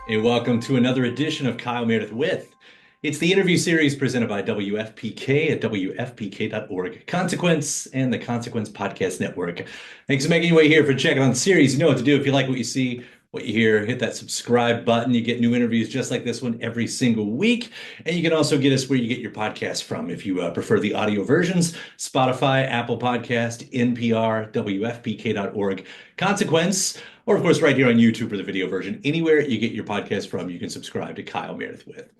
And welcome to another edition of Kyle Meredith with. It's the interview series presented by WFPK at WFPK.org, Consequence, and the Consequence Podcast Network. Thanks for making your way here for checking out the series. You know what to do if you like what you see, what you hear. Hit that subscribe button. You get new interviews just like this one every single week. And you can also get us where you get your podcast from if you prefer the audio versions: Spotify, Apple Podcast, NPR, WFPK.org, Consequence. Or, of course, right here on YouTube for the video version. Anywhere you get your podcast from, you can subscribe to Kyle Meredith with.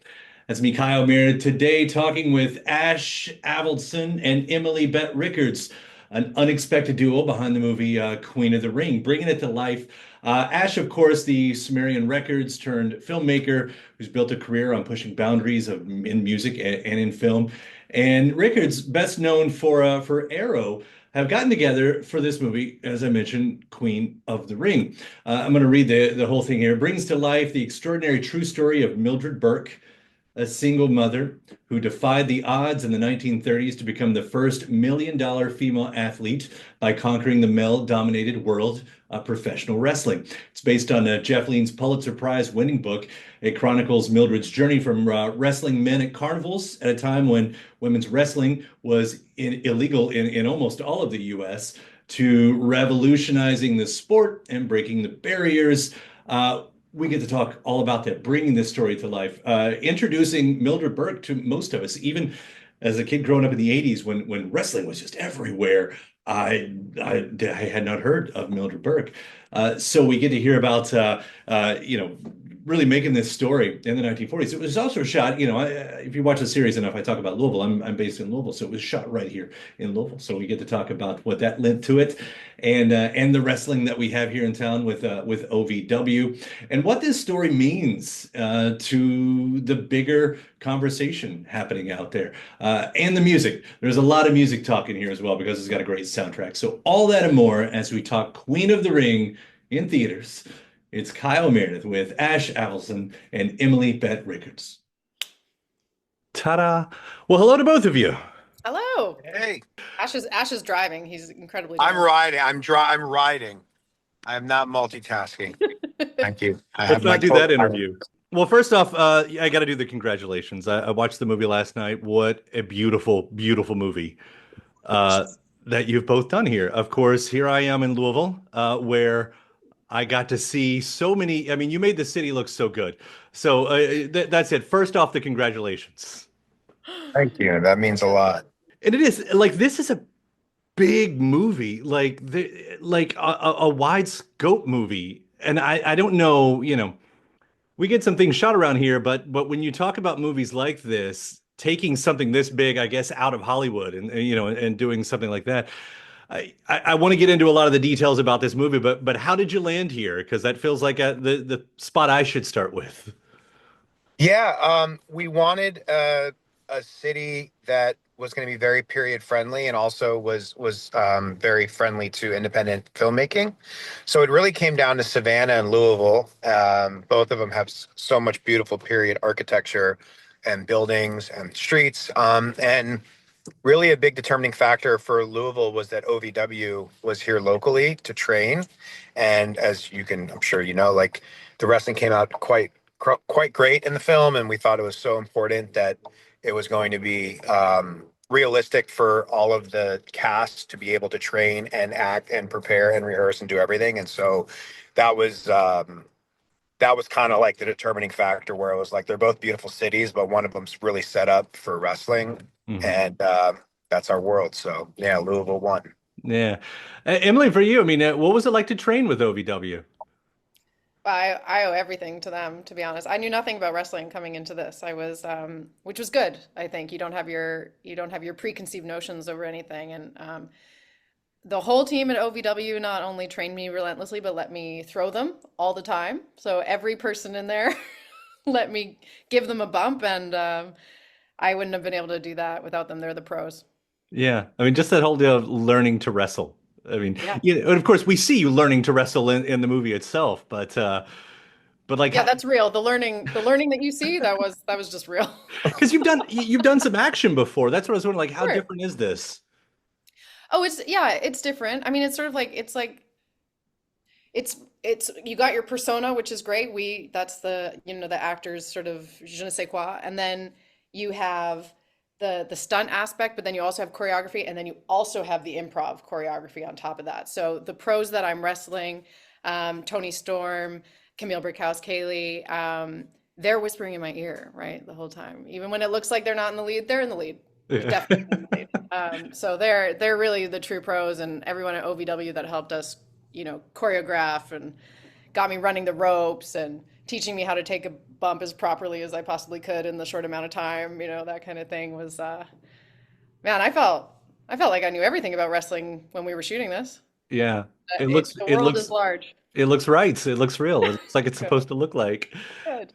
That's me, Kyle Meredith, today talking with Ash Avildsen and Emily Bett Rickards, an unexpected duo behind the movie Queen of the Ring, bringing it to life. Ash, of course, the Sumerian Records turned filmmaker who's built a career on pushing boundaries in music and in film. And Rickards, best known for Arrow, have gotten together for this movie, as I mentioned, Queen of the Ring. I'm going to read the whole thing here. It brings to life the extraordinary true story of Mildred Burke, a single mother who defied the odds in the 1930s to become the first $1 million female athlete by conquering the male-dominated world of professional wrestling. It's based on Jeff Lean's Pulitzer Prize winning book. It chronicles Mildred's journey from wrestling men at carnivals at a time when women's wrestling was illegal in almost all of the U.S. to revolutionizing the sport and breaking the barriers. We get to talk all about that, bringing this story to life, introducing Mildred Burke to most of us, even as a kid growing up in the 80s when wrestling was just everywhere. I had not heard of Mildred Burke. So we get to hear about, really making this story in the 1940s. It was also shot, if you watch the series enough, I talk about Louisville. I'm based in Louisville, so it was shot right here in Louisville. So we get to talk about what that led to it, and the wrestling that we have here in town with OVW, and what this story means to the bigger conversation happening out there, and the music. There's a lot of music talking here as well because it's got a great soundtrack. So all that and more as we talk Queen of the Ring in theaters. It's Kyle Meredith with Ash Avildsen and Emily Bett Rickards. Ta-da! Well, hello to both of you. Hello. Hey, Ash is driving. He's incredibly I'm driving. riding. I'm riding. I am not multitasking. Thank you. I Let's have my not do that co-pilot. interview. Well, first off, I got to do the congratulations. I watched the movie last night. What a beautiful, beautiful movie uh, that you've both done here. Of course, here I am in Louisville, where I got to see so many. I mean, you made the city look so good. So that's it. First off, the congratulations. Thank you. That means a lot. And it is like this is a big movie, like a wide scope movie. And I don't know, we get some things shot around here, but when you talk about movies like this, taking something this big, I guess, out of Hollywood and doing something like that. I want to get into a lot of the details about this movie, but how did you land here? Because that feels like the spot I should start with. Yeah, we wanted a city that was going to be very period friendly and also was very friendly to independent filmmaking. So it really came down to Savannah and Louisville. Both of them have so much beautiful period architecture and buildings and streets. And really a big determining factor for Louisville was that OVW was here locally to train. And as you can, I'm sure you know, like the wrestling came out quite great in the film, and we thought it was so important that it was going to be realistic for all of the cast to be able to train and act and prepare and rehearse and do everything. And so that was that was kind of like the determining factor where it was like they're both beautiful cities, but one of them's really set up for wrestling, Mhm. and that's our world. So yeah, Louisville won. Yeah. Emily, for you, I mean, what was it like to train with OVW? I owe everything to them, to be honest. I knew nothing about wrestling coming into this. Which was good, I think. You don't have your preconceived notions over anything, and the whole team at OVW not only trained me relentlessly, but let me throw them all the time. So every person in there let me give them a bump, and I wouldn't have been able to do that without them. They're the pros. Yeah. I mean, just that whole deal of learning to wrestle. I mean, Yeah. and of course we see you learning to wrestle in the movie itself, but like Yeah, that's real. The learning that you see, that was just real. because you've done some action before. That's what I was wondering, like, how Sure. different is this? Oh, it's yeah, it's different. I mean, it's sort of like it's you got your persona, which is great. That's the, the actor's sort of je ne sais quoi. And then you have the stunt aspect, but then you also have choreography, and then you also have the improv choreography on top of that. So the pros that I'm wrestling, Tony Storm, Camille Brickhouse, Kaylee, they're whispering in my ear, right, the whole time. Even when it looks like they're not in the lead, they're in the lead. Yeah. Definitely in the lead. So they're really the true pros, and everyone at OVW that helped us, choreograph and got me running the ropes and teaching me how to take a bump as properly as I possibly could in the short amount of time, that kind of thing was, man, I felt like I knew everything about wrestling when we were shooting this. Yeah. It It, looks the it world is looks large. it looks right. It looks real. It looks like it's Good. supposed to look like. Good.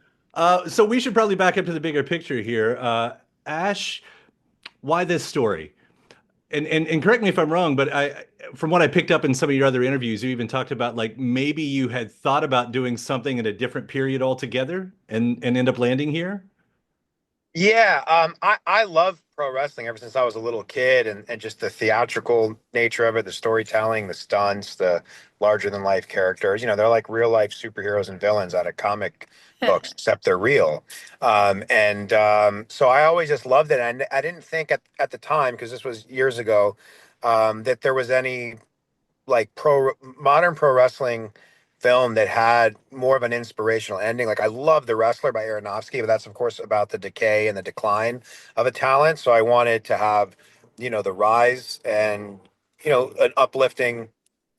So we should probably back up to the bigger picture here. Ash, why this story? And correct me if I'm wrong, but from what I picked up in some of your other interviews, you even talked about like maybe you had thought about doing something in a different period altogether and end up landing here. Yeah, I love pro wrestling ever since I was a little kid, and just the theatrical nature of it, the storytelling, the stunts, the larger than life characters. They're like real life superheroes and villains out of comic books, except they're real. So I always just loved it. And I didn't think at the time, because this was years ago, that there was any like modern pro wrestling film that had more of an inspirational ending. Like I love The Wrestler by Aronofsky, but that's of course about the decay and the decline of a talent. So I wanted to have, the rise and, an uplifting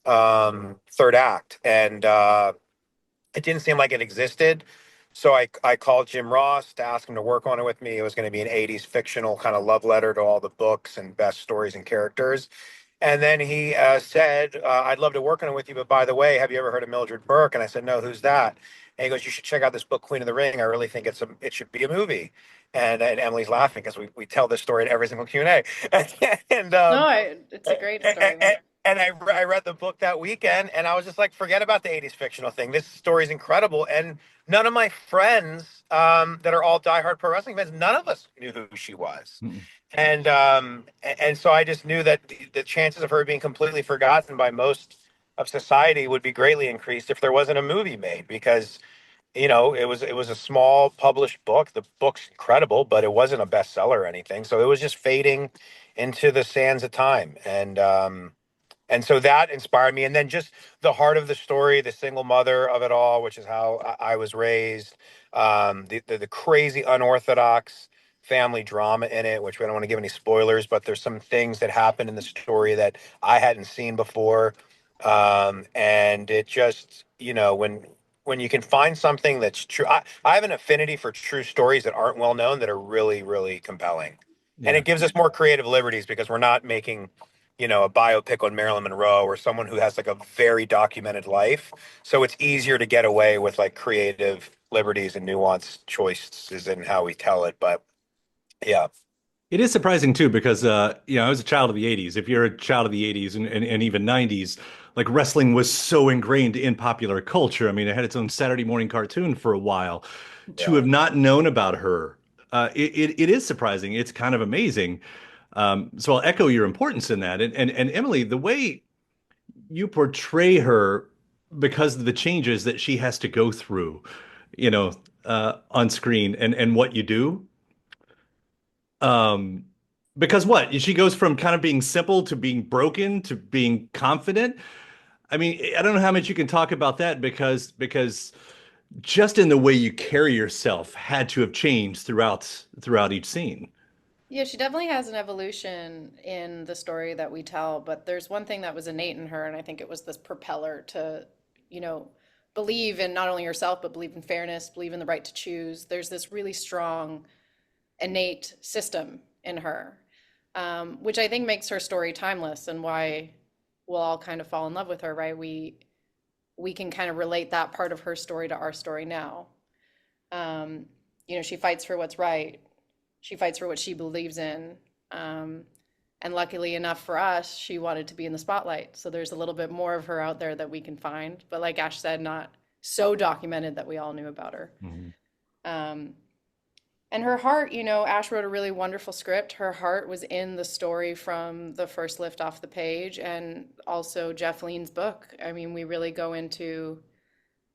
third act. And it didn't seem like it existed. So I called Jim Ross to ask him to work on it with me. It was going to be an 80s fictional kind of love letter to all the books and best stories and characters. And then he said, I'd love to work on it with you, but by the way, have you ever heard of Mildred Burke? And I said, no, who's that? And he goes, you should check out this book, Queen of the Ring. I really think it should be a movie. And Emily's laughing because we tell this story in every single Q&A. And No, it's a great story. I read the book that weekend, and I was just like, forget about the 80s fictional thing. This story is incredible. And none of my friends that are all diehard pro wrestling fans, none of us knew who she was. Mm-mm. And so I just knew that the chances of her being completely forgotten by most of society would be greatly increased if there wasn't a movie made, because it was a small published book. The book's incredible, but it wasn't a bestseller or anything. So it was just fading into the sands of time. And so that inspired me. And then just the heart of the story, the single mother of it all, which is how I was raised, the crazy unorthodox family drama in it, which we don't want to give any spoilers, but there's some things that happen in the story that I hadn't seen before. And it just, when you can find something that's true, I have an affinity for true stories that aren't well known that are really, really compelling. And Yeah. it gives us more creative liberties because we're not making a biopic on Marilyn Monroe or someone who has like a very documented life. So it's easier to get away with like creative liberties and nuanced choices in how we tell it. But yeah. It is surprising too because I was a child of the 80s. If you're a child of the 80s and even 90s, like wrestling was so ingrained in popular culture. I mean, it had its own Saturday morning cartoon for a while. To Yeah. have not known about her, it is surprising. It's kind of amazing. So I'll echo your importance in that. And Emily, the way you portray her because of the changes that she has to go through, on screen and what you do. Um, because what? She goes from kind of being simple to being broken to being confident. I mean, I don't know how much you can talk about that because just in the way you carry yourself had to have changed throughout each scene. Yeah, she definitely has an evolution in the story that we tell, but there's one thing that was innate in her, and I think it was this propeller to, you know, believe in not only yourself, but believe in fairness, believe in the right to choose. There's this really strong innate system in her, which I think makes her story timeless and why we'll all kind of fall in love with her, right? We can kind of relate that part of her story to our story now. Um, she fights for what's right. She fights for what she believes in. Um, and luckily enough for us, she wanted to be in the spotlight. So there's a little bit more of her out there that we can find. But like Ash said, not so documented that we all knew about her. Mhm. Um, And her heart, Ash wrote a really wonderful script. Her heart was in the story from the first lift off the page, and also Jeff Lean's book. I mean, we really go into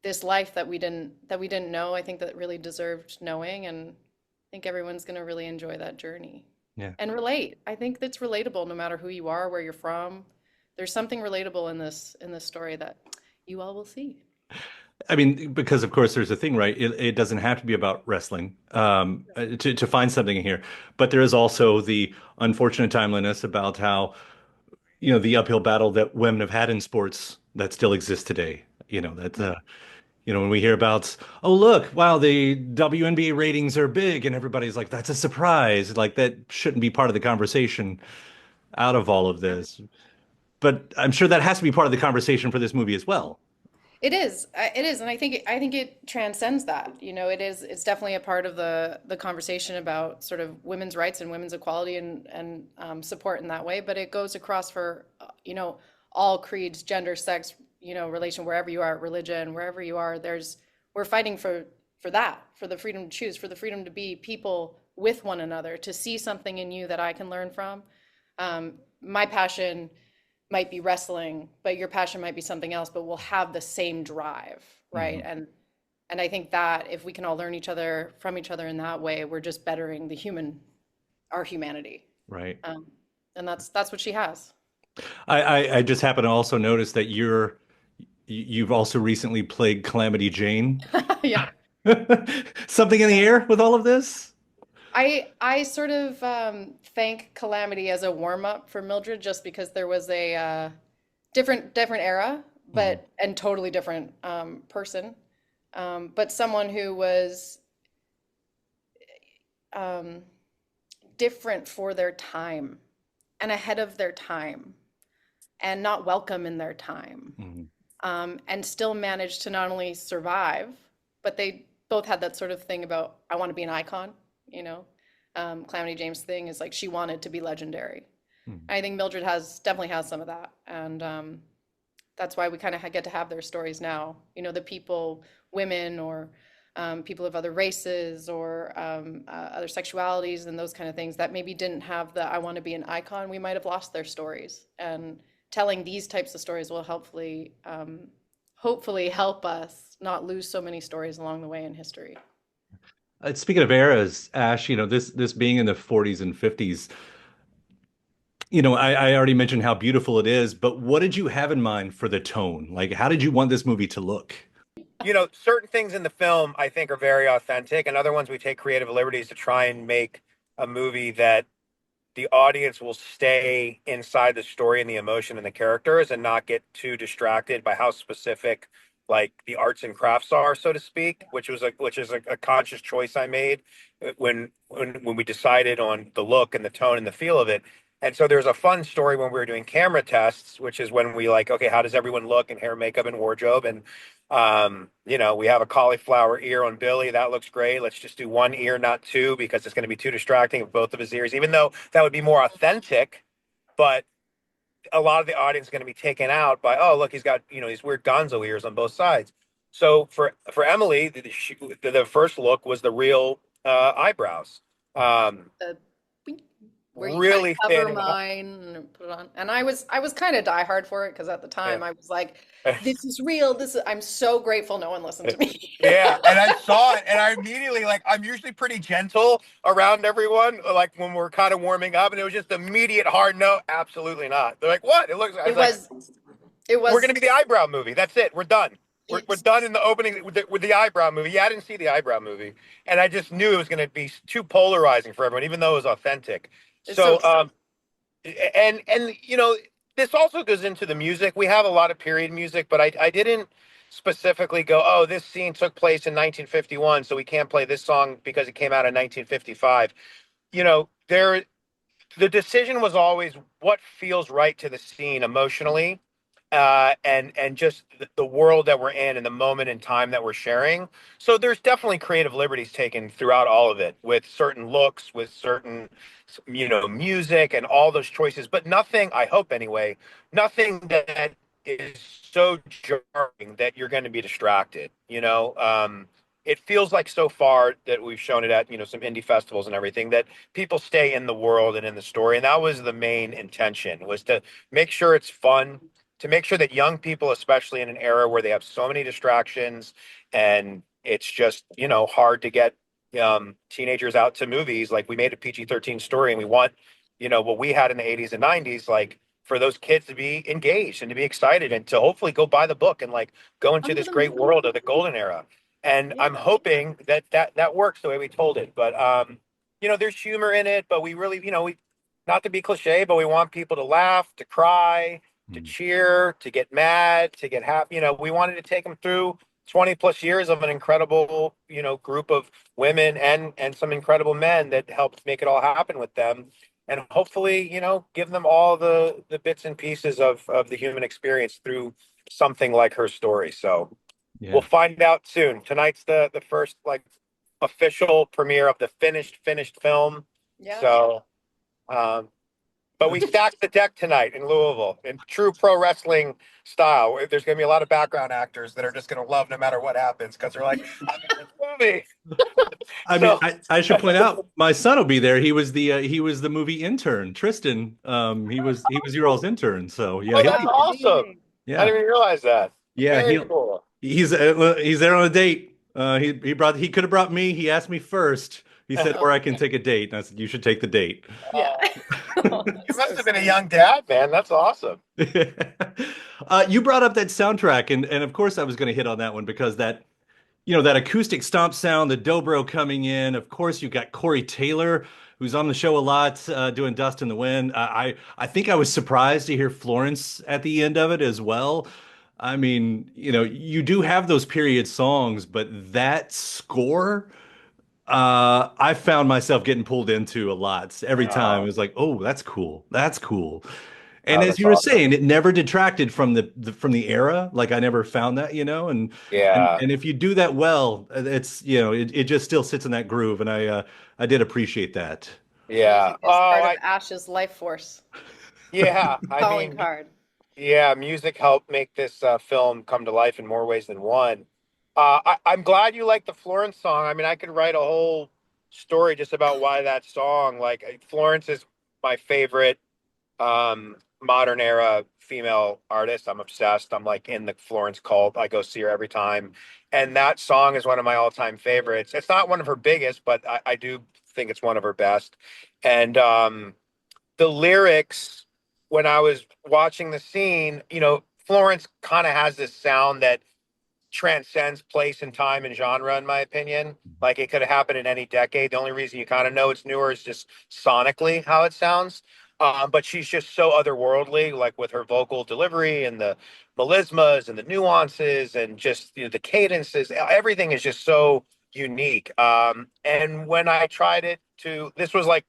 this life that we didn't know. I think that really deserved knowing, and I think everyone's going to really enjoy that journey Yeah. and relate. I think that's relatable no matter who you are, where you're from. There's something relatable in this story that you all will see. I mean, because of course there's a thing, right? It doesn't have to be about wrestling to find something in here, but there is also the unfortunate timeliness about how, the uphill battle that women have had in sports that still exists today. When we hear about, oh, look, wow, the WNBA ratings are big, and everybody's like, that's a surprise. Like that shouldn't be part of the conversation out of all of this. But I'm sure that has to be part of the conversation for this movie as well. It is, and I think it transcends that. It's definitely a part of the conversation about sort of women's rights and women's equality and support in that way. But it goes across for all creeds, gender, sex, relation, wherever you are, religion, wherever you are. We're fighting for that, for the freedom to choose, for the freedom to be people with one another, to see something in you that I can learn from. My passion might be wrestling, but your passion might be something else, but we'll have the same drive, right? Mhm. And I think that if we can all learn each other from each other in that way, we're just bettering our humanity. Right. Um, and that's what she has. I just happen to also notice that you've also recently played Calamity Jane. Yeah. Something in the air with all of this? I sort of thank Calamity as a warm up for Mildred, just because there was a different era, Mhm. and totally different person, but someone who was um, different for their time and ahead of their time and not welcome in their time, Mhm. and still managed to not only survive, but they both had that sort of thing about, I want to be an icon, you know. Calamity James' thing is like she wanted to be legendary. Mhm. I think Mildred definitely has some of that, and that's why we kind of get to have their stories now. The people, women, or people of other races, or other sexualities, and those kind of things that maybe didn't have the "I want to be an icon." We might have lost their stories, and telling these types of stories will hopefully help us not lose so many stories along the way in history. Speaking of eras, Ash, this being in the 40s and 50s, I already mentioned how beautiful it is, but what did you have in mind for the tone? Like, how did you want this movie to look? Certain things in the film I think are very authentic, and other ones we take creative liberties to try and make a movie that the audience will stay inside the story and the emotion and the characters and not get too distracted by how specific like the arts and crafts are, so to speak, which is a conscious choice I made when we decided on the look and the tone and the feel of it. And so there's a fun story when we were doing camera tests, which is when we like, okay, how does everyone look in hair, makeup, and wardrobe? And we have a cauliflower ear on Billy. That looks great. Let's just do one ear, not two, because it's going to be too distracting of both of his ears, even though that would be more authentic. But a lot of the audience is going to be taken out by, oh, look, he's got, these weird gonzo ears on both sides. So for Emily, the first look was the real eyebrows. Um, The where you kind of really cover standing out. mine and put it on. And I was kind of diehard for it because at the Yeah. time I was like, this is real. I'm so grateful no one listened to me. Yeah, and I saw it, and I immediately like I'm usually pretty gentle around everyone, like when we're kind of warming up, and it was just immediate hard no, absolutely not. They're like, what? It looks. I It was like, was it we're was gonna be the eyebrow movie. That's it. We're done. We're it's done in the opening with the eyebrow movie. Yeah, I didn't see the eyebrow movie, and I just knew it was gonna be too polarizing for everyone, even though it was authentic. it's so So, true. and this also goes into the music. We have a lot of period music, but I didn't specifically go, oh, this scene took place in 1951, so we can't play this song because it came out in 1955. There the decision was always what feels right to the scene emotionally, and just the world that we're in and the moment in time that we're sharing. So there's definitely creative liberties taken throughout all of it, with certain looks, with certain music and all those choices, but nothing, I hope anyway, nothing that is so jarring that you're going to be distracted. it feels like so far that we've shown it at, some indie festivals and everything, that people stay in the world and in the story. And that was the main intention, was to make sure it's fun, to make sure that young people, especially in an era where they have so many distractions and it's just, hard to get teenagers out to movies. Like, we made a PG-13 story, and we want, what we had in the 80s and 90s, like, for those kids to be engaged and to be excited and to hopefully go buy the book and like go into Come to this the great movie. world of the golden era. And Yeah. I'm hoping that works the way we told it. But there's humor in it, but we really, we, not to be cliche, but we want people to laugh, to cry, to Mm. cheer, to get mad, to get happy. We wanted to take them through 20 plus years of an incredible, group of women and some incredible men that helped make it all happen with them. And hopefully, give them all the bits and pieces of the human experience through something like her story. So we'll Yeah. find out soon. Tonight's the first like official premiere of the finished film. Yeah. So but we stacked the deck tonight in Louisville in true pro wrestling style. There's going to be a lot of background actors that are just going to love no matter what happens, because they're like, I'm in this movie. I mean, So I should point out my son will be there. He was the movie intern, Tristan. He was your all's intern. So yeah, oh, he'll that's be Wow, there. awesome. amazing. I Yeah, didn't even realize that. yeah. Very cool. He's there on a date. He could have brought me. He asked me first. He said, Oh, or I can take a date. And I said, you should take the date. yeah. Oh, You that's must so have been a sweet. young dad, man. That's awesome. You brought up that soundtrack, and of course I was going to hit on that one because that acoustic stomp sound, the dobro coming in. Of course, you got Corey Taylor, who's on the show a lot, doing Dust in the Wind. I think I was surprised to hear Florence at the end of it as well. I mean, you do have those period songs, but that score, I found myself getting pulled into a lot every time. It Oh, was like, oh, that's cool. That's cool. And oh, as that's you were awesome. saying, it never detracted from the era. Like I never found that, and Yeah. and if you do that well, it's it just still sits in that groove, and I did appreciate that. Yeah. Music is Oh, part of Ash's life force, yeah. I calling mean, card. yeah, music helped make this film come to life in more ways than one. I'm glad you like the Florence song. I mean, I could write a whole story just about why that song. Like, Florence is my favorite modern era female artist. I'm obsessed. I'm like in the Florence cult. I go see her every time. And that song is one of my all-time favorites. It's not one of her biggest, but I do think it's one of her best. And the lyrics, when I was watching the scene, Florence kind of has this sound that transcends place and time and genre, in my opinion. Like, it could have happened in any decade. The only reason you kind of know it's newer is just sonically how it sounds. But she's just so otherworldly, like with her vocal delivery and the melismas and the nuances and just the cadences. Everything is just so unique. And when I tried this was like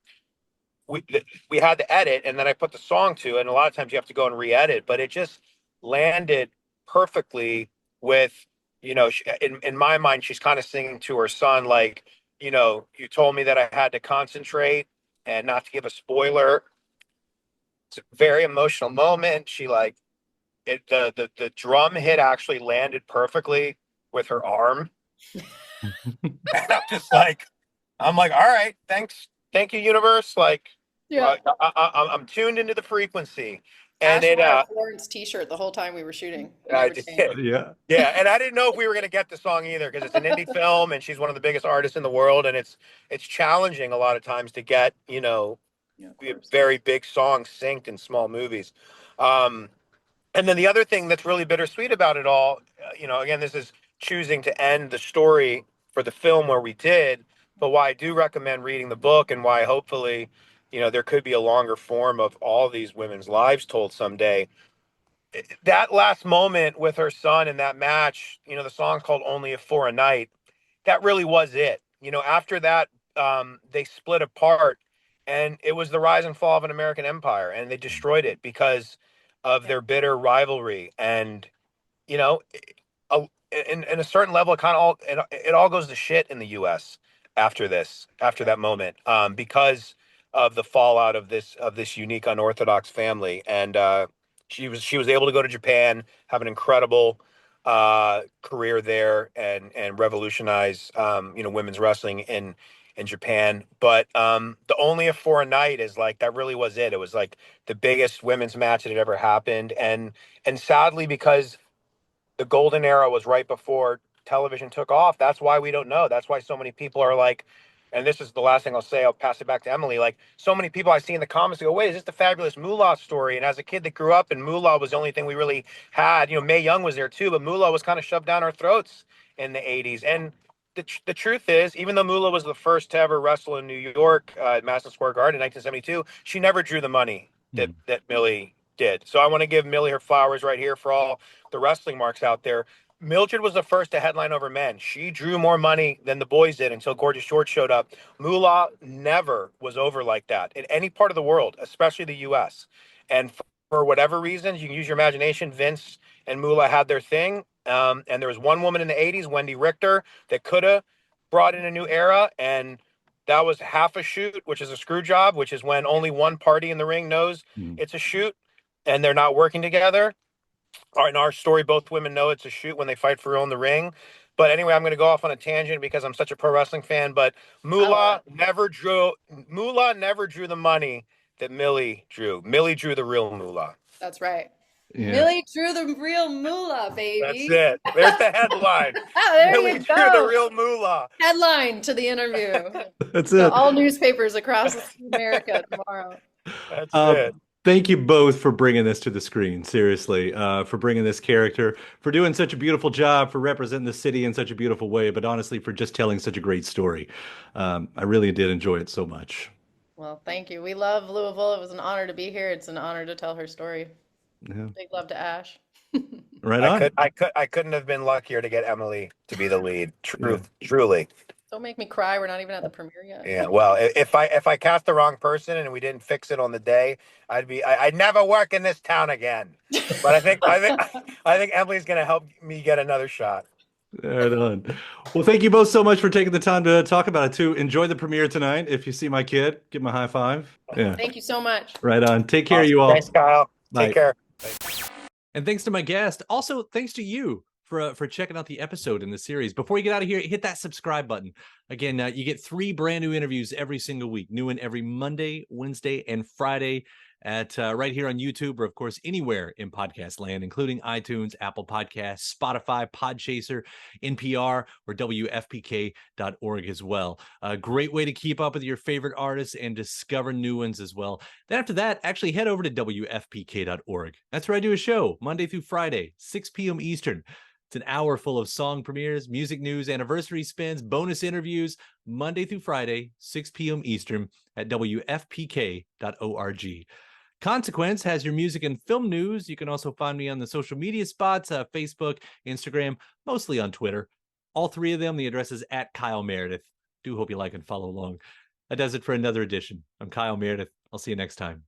we we had to edit, and then I put the song to, and a lot of times you have to go and re-edit, but it just landed perfectly with, in my mind, she's kind of singing to her son, like, you told me that I had to concentrate, and not to give a spoiler, it's a very emotional moment. She like the drum hit actually landed perfectly with her arm. And I'm like, all right, thanks, thank you, universe. Like, Yeah. I'm tuned into the frequency, and Ash it wore a Florence t-shirt the whole time we were shooting, and you I were saying, did. Yeah. Yeah, and I didn't know if we were going to get the song either, because it's an indie film and she's one of the biggest artists in the world, and it's challenging a lot of times to get yeah, of course. very big songs synced in small movies. Um, and then the other thing that's really bittersweet about it all, again, this is choosing to end the story for the film where we did, but why I do recommend reading the book, and why hopefully, there could be a longer form of all these women's lives told someday. That last moment with her son in that match, the song's called Only for a Night. That really was it. After that, they split apart, and it was the rise and fall of an American empire, and they destroyed it because of Yeah. their bitter rivalry. And, you know, a, in a certain level, it all goes to shit in the U.S. after that moment, because of the fallout of this unique unorthodox family. And she was able to go to Japan, have an incredible career there and revolutionize women's wrestling in Japan. But the only a for a night is like that really was it. It was like the biggest women's match that had ever happened, and sadly, because the golden era was right before television took off. That's why we don't know. That's why so many people are like, and this is the last thing I'll say, I'll pass it back to Emily. Like, so many people I see in the comments go, wait, is this the fabulous Moolah story? And as a kid that grew up, and Moolah was the only thing we really had, Mae Young was there too, but Moolah was kind of shoved down our throats in the 80s. And the truth is, even though Moolah was the first to ever wrestle in New York at Madison Square Garden in 1972, she never drew the money that Millie did. So I want to give Millie her flowers right here for all the wrestling marks out there. Mildred was the first to headline over men. She drew more money than the boys did until Gorgeous George showed up. Moolah never was over like that in any part of the world, especially the U.S. And for whatever reasons, you can use your imagination, Vince and Moolah had their thing. And there was one woman in the 80s, Wendy Richter, that could have brought in a new era. And that was half a shoot, which is a screw job, which is when only one party in the ring knows it's a shoot and they're not working together. In our story, both women know it's a shoot when they fight for real in the ring. But anyway, I'm going to go off on a tangent because I'm such a pro wrestling fan. But Moolah never drew the money that Millie drew. Millie drew the real Moolah. That's right. Yeah. Millie drew the real moolah, baby. That's it. There's the headline. There Millie you drew go. the real moolah. Headline to the interview. That's So it. all newspapers across America tomorrow. That's it. Thank you both for bringing this to the screen, seriously, for bringing this character, for doing such a beautiful job, for representing the city in such a beautiful way, but honestly, for just telling such a great story. I really did enjoy it so much. Well, thank you. We love Louisville. It was an honor to be here. It's an honor to tell her story. Yeah. Big love to Ash. Right on. I couldn't have been luckier to get Emily to be the lead. Truly. Don't make me cry. We're not even at the premiere yet. Yeah. Well, if I cast the wrong person and we didn't fix it on the day, I'd never work in this town again. But I think Emily's gonna help me get another shot. Right on. Well, thank you both so much for taking the time to talk about it too. Enjoy the premiere tonight. If you see my kid, give him a high five. Yeah. Thank you so much. Right on. Take care, you all. Thanks, Kyle. Bye. Take care. And thanks to my guest. Also, thanks to you for checking out the episode in the series. Before you get out of here, hit that subscribe button. Again, you get 3 brand new interviews every single week. New one every Monday, Wednesday, and Friday at right here on YouTube, or of course anywhere in podcast land, including iTunes, Apple Podcasts, Spotify, Podchaser, NPR, or WFPK.org as well. A great way to keep up with your favorite artists and discover new ones as well. Then after that, actually head over to WFPK.org. That's where I do a show Monday through Friday, 6 p.m. Eastern. It's an hour full of song premieres, music news, anniversary spins, bonus interviews, Monday through Friday, 6 p.m. Eastern at WFPK.org. Consequence has your music and film news. You can also find me on the social media spots, Facebook, Instagram, mostly on Twitter. All 3 of them, the address is at Kyle Meredith. Do hope you like and follow along. That does it for another edition. I'm Kyle Meredith. I'll see you next time.